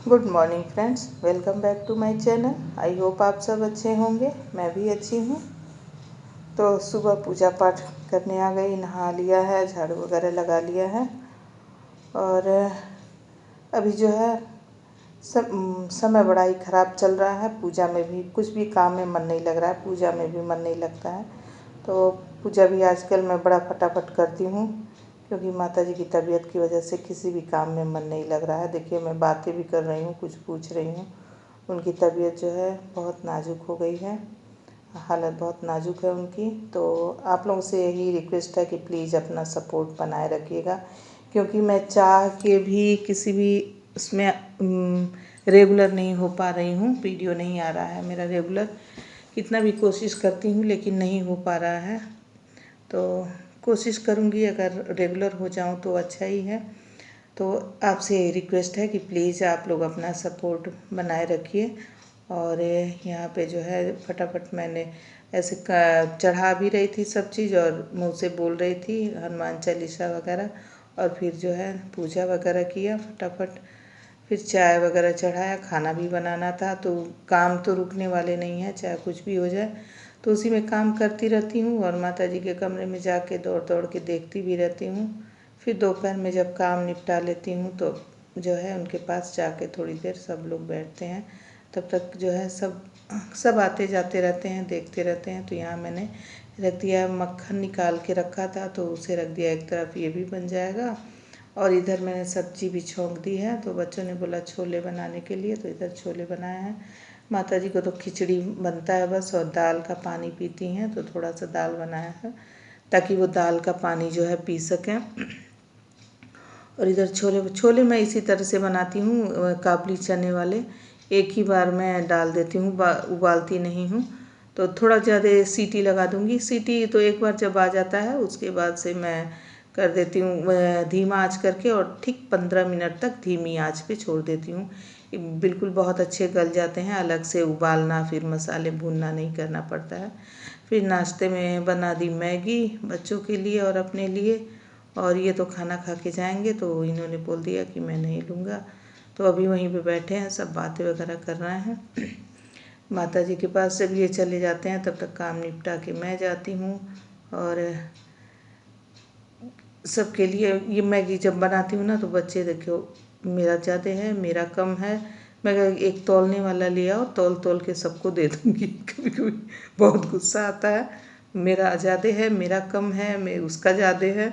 Good morning friends, welcome back to my channel. I hope आप सब अच्छे होंगे, मैं भी अच्छी हूँ। तो सुबह पूजा पाठ करने आ गई, नहा लिया है, झाड़ू वगैरह लगा लिया है और अभी जो है समय बड़ा ही ख़राब चल रहा है। पूजा में भी कुछ भी काम में मन नहीं लग रहा है, पूजा में भी मन नहीं लगता है। तो पूजा भी आजकल मैं बड़ा फटाफट करती हूँ क्योंकि माता जी की तबीयत की वजह से किसी भी काम में मन नहीं लग रहा है। देखिए, मैं बातें भी कर रही हूँ, कुछ पूछ रही हूँ। उनकी तबीयत जो है बहुत नाजुक हो गई है, हालत बहुत नाजुक है उनकी। तो आप लोगों से यही रिक्वेस्ट है कि प्लीज़ अपना सपोर्ट बनाए रखिएगा, क्योंकि मैं चाह के भी किसी भी उसमें रेगुलर नहीं हो पा रही हूँ। वीडियो नहीं आ रहा है मेरा रेगुलर, कितना भी कोशिश करती हूँ लेकिन नहीं हो पा रहा है। तो कोशिश करूँगी, अगर रेगुलर हो जाऊँ तो अच्छा ही है। तो आपसे रिक्वेस्ट है कि प्लीज़ आप लोग अपना सपोर्ट बनाए रखिए। और यहाँ पे जो है फटाफट मैंने ऐसे चढ़ा भी रही थी सब चीज़ और मुँह से बोल रही थी हनुमान चालीसा वगैरह, और फिर जो है पूजा वगैरह किया फटाफट। फिर चाय वगैरह चढ़ाया, खाना भी बनाना था। तो काम तो रुकने वाले नहीं हैं, चाहे कुछ भी हो जाए। तो उसी में काम करती रहती हूँ और माता जी के कमरे में जाके दौड़ दौड़ के देखती भी रहती हूँ। फिर दोपहर में जब काम निपटा लेती हूँ तो जो है उनके पास जाके थोड़ी देर सब लोग बैठते हैं। तब तक जो है सब आते जाते रहते हैं, देखते रहते हैं। तो यहाँ मैंने रख दिया, मक्खन निकाल के रखा था तो उसे रख दिया एक तरफ, ये भी बन जाएगा। और इधर मैंने सब्जी भी छौंक दी है। तो बच्चों ने बोला छोले बनाने के लिए, तो इधर छोले बनाए हैं। माता जी को तो खिचड़ी बनता है बस, और दाल का पानी पीती हैं, तो थोड़ा सा दाल बनाया है ताकि वो दाल का पानी जो है पी सकें। और इधर छोले मैं इसी तरह से बनाती हूँ, काबुली चने वाले। एक ही बार मैं डाल देती हूँ, उबालती नहीं हूँ। तो थोड़ा ज़्यादा सीटी लगा दूँगी। सीटी तो एक बार जब आ जाता है उसके बाद से मैं कर देती हूँ धीमा आंच करके, और ठीक 15 मिनट तक धीमी आंच पे छोड़ देती हूँ। बिल्कुल बहुत अच्छे गल जाते हैं, अलग से उबालना फिर मसाले भूनना नहीं करना पड़ता है। फिर नाश्ते में बना दी मैगी बच्चों के लिए और अपने लिए, और ये तो खाना खा के जाएंगे। तो इन्होंने बोल दिया कि मैं नहीं लूँगा। तो अभी वहीं पे बैठे हैं, सब बातें वगैरह कर रहे हैं। माता जी के पास जब ये चले जाते हैं तब तक काम निपटा के मैं जाती हूँ। और सबके लिए ये मैगी जब बनाती हूँ ना तो बच्चे देखो, मेरा ज़्यादा है मेरा कम है, मैं एक तौलने वाला लिया और तौल तौल के सबको दे दूँगी। कभी कभी बहुत गुस्सा आता है, मेरा ज़्यादा है मेरा कम है, मैं उसका ज़्यादा है।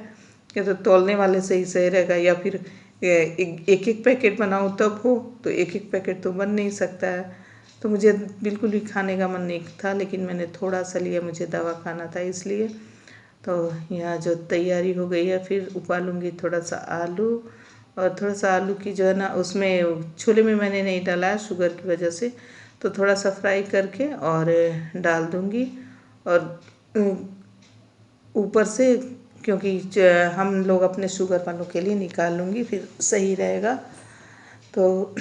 क्या तो तौलने वाले से ही सही रहेगा, या फिर एक एक पैकेट बनाऊँ तब हो, तो एक एक पैकेट तो बन नहीं सकता है। तो मुझे बिल्कुल भी खाने का मन नहीं था, लेकिन मैंने थोड़ा सा लिया, मुझे दवा खाना था इसलिए। तो यहाँ जो तैयारी हो गई है, फिर उबालूँगी थोड़ा सा आलू। और थोड़ा सा आलू की जो है ना, उसमें छोले में मैंने नहीं डाला है शुगर की वजह से, तो थोड़ा सा फ्राई करके और डाल दूँगी। और ऊपर से, क्योंकि हम लोग अपने शुगर वालों के लिए निकाल लूँगी, फिर सही रहेगा। तो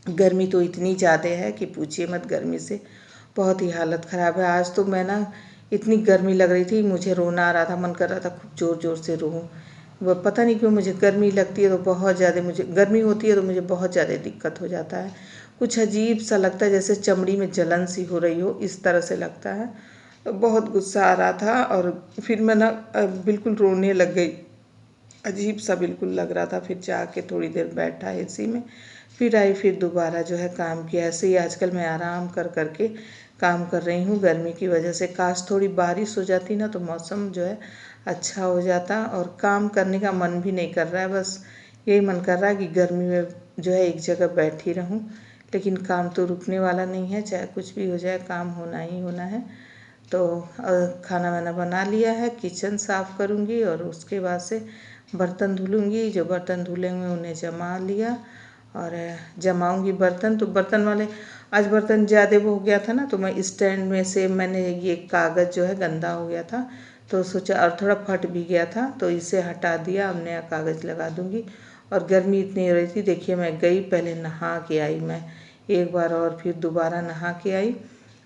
गर्मी तो इतनी ज़्यादा है कि पूछिए मत, गर्मी से बहुत ही हालत ख़राब है। आज तो मैं ना, इतनी गर्मी लग रही थी, मुझे रोना आ रहा था, मन कर रहा था खूब ज़ोर ज़ोर से रोऊँ। वो पता नहीं क्यों, मुझे गर्मी लगती है तो बहुत ज़्यादा, मुझे गर्मी होती है तो मुझे बहुत ज़्यादा दिक्कत हो जाता है। कुछ अजीब सा लगता है, जैसे चमड़ी में जलन सी हो रही हो, इस तरह से लगता है। तो बहुत गुस्सा आ रहा था और फिर मैं ना बिल्कुल रोने लग गई, अजीब सा बिल्कुल लग रहा था। फिर जाके थोड़ी देर बैठा एसी में, फिर आई, फिर दोबारा जो है काम किया। ऐसे ही आजकल मैं आराम कर करके काम कर रही हूँ गर्मी की वजह से। काश थोड़ी बारिश हो जाती ना तो मौसम जो है अच्छा हो जाता, और काम करने का मन भी नहीं कर रहा है। बस यही मन कर रहा है कि गर्मी में जो है एक जगह बैठी रहूँ, लेकिन काम तो रुकने वाला नहीं है, चाहे कुछ भी हो जाए काम होना ही होना है। तो खाना वाना बना लिया है, किचन साफ़ करूँगी और उसके बाद से बर्तन धुलूँगी। जो बर्तन धुले हुए उन्हें जमा लिया और जमाऊँगी बर्तन। तो बर्तन वाले आज बर्तन ज़्यादा वो हो गया था ना, तो मैं स्टैंड में से मैंने ये कागज़ जो है गंदा हो गया था, तो सोचा, और थोड़ा फट भी गया था, तो इसे हटा दिया, अब नया कागज़ लगा दूँगी। और गर्मी इतनी हो रही थी, देखिए मैं गई, पहले नहा के आई मैं एक बार, और फिर दोबारा नहा के आई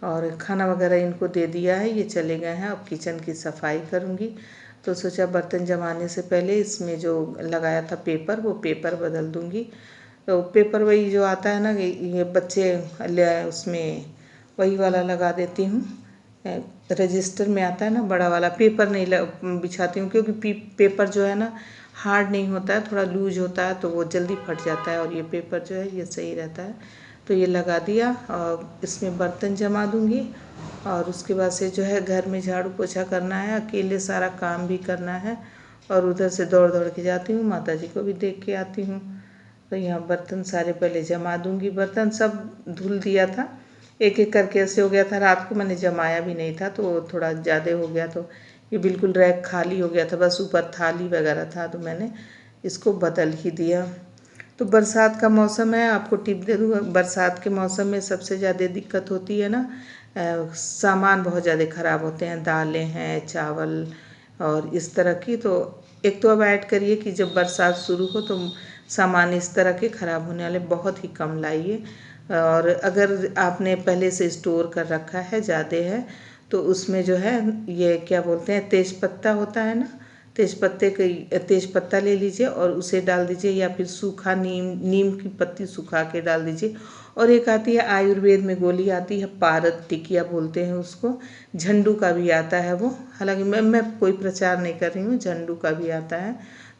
और खाना वगैरह इनको दे दिया है, ये चले गए हैं। अब किचन की सफाई करूँगी। तो सोचा बर्तन जमाने से पहले इसमें जो लगाया था पेपर, वो पेपर बदल दूँगी। तो पेपर वही जो आता है ना, ये बच्चे उसमें वही वाला लगा देती हूँ। रजिस्टर में आता है ना बड़ा वाला, पेपर नहीं बिछाती हूँ, क्योंकि पेपर जो है ना हार्ड नहीं होता है, थोड़ा लूज होता है, तो वो जल्दी फट जाता है। और ये पेपर जो है ये सही रहता है। तो ये लगा दिया और इसमें बर्तन जमा दूँगी। और उसके बाद से जो है घर में झाड़ू पोछा करना है, अकेले सारा काम भी करना है। और उधर से दौड़ दौड़ के जाती हूँ, माता जी को भी देख के आती हूँ। तो यहाँ बर्तन सारे पहले जमा दूँगी। बर्तन सब धुल दिया था, एक एक करके ऐसे हो गया था। रात को मैंने जमाया भी नहीं था, तो थोड़ा ज़्यादा हो गया, तो ये बिल्कुल रैक खाली हो गया था, बस ऊपर थाली वगैरह था, तो मैंने इसको बदल ही दिया। तो बरसात का मौसम है, आपको टिप दे दूँ, बरसात के मौसम में सबसे ज़्यादा दिक्कत होती है ना, सामान बहुत ज़्यादा ख़राब होते हैं, दालें हैं, चावल और इस तरह की। तो एक तो अब ऐड करिए कि जब बरसात शुरू हो तो सामान इस तरह के ख़राब होने वाले बहुत ही कम लाइए। और अगर आपने पहले से स्टोर कर रखा है, ज़्यादा है, तो उसमें जो है ये क्या बोलते हैं, तेज़पत्ता होता है ना, तेज़पत्ता ले लीजिए और उसे डाल दीजिए, या फिर सूखा नीम की पत्ती सुखा के डाल दीजिए। और एक आती है आयुर्वेद में गोली आती है, पारद टिकिया बोलते हैं उसको, झंडू का भी आता है वो, हालांकि मैं कोई प्रचार नहीं कर रही हूँ, झंडू का भी आता है,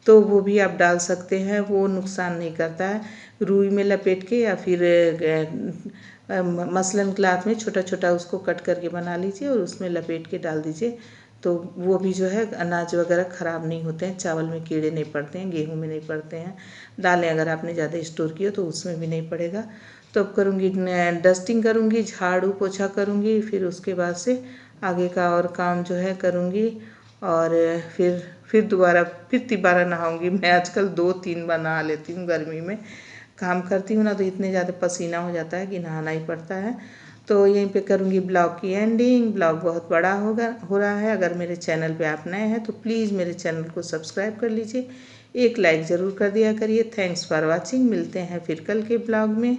तो वो भी आप डाल सकते हैं, वो नुकसान नहीं करता है। रुई में लपेट के या फिर मसलन क्लाथ में छोटा छोटा उसको कट करके बना लीजिए और उसमें लपेट के डाल दीजिए, तो वो भी जो है अनाज वगैरह ख़राब नहीं होते हैं, चावल में कीड़े नहीं पड़ते हैं, गेहूं में नहीं पड़ते हैं, दालें अगर आपने ज़्यादा स्टोर की हो तो उसमें भी नहीं पड़ेगा। तो अब करूँगी डस्टिंग करूँगी, झाड़ू पोछा करूँगी, फिर उसके बाद से आगे का और काम जो है करूँगी। और फिर दोबारा नहाऊँगी। मैं आजकल 2-3 बार नहा लेती हूँ, गर्मी में काम करती हूँ ना, तो इतने ज़्यादा पसीना हो जाता है कि नहाना ही पड़ता है। तो यहीं पे करूँगी ब्लॉग की एंडिंग। ब्लॉग बहुत बड़ा हो रहा है। अगर मेरे चैनल पे आप नए हैं तो प्लीज़ मेरे चैनल को सब्सक्राइब कर लीजिए, एक लाइक ज़रूर कर दिया करिए। Thanks for watching. मिलते हैं फिर कल के ब्लॉग में।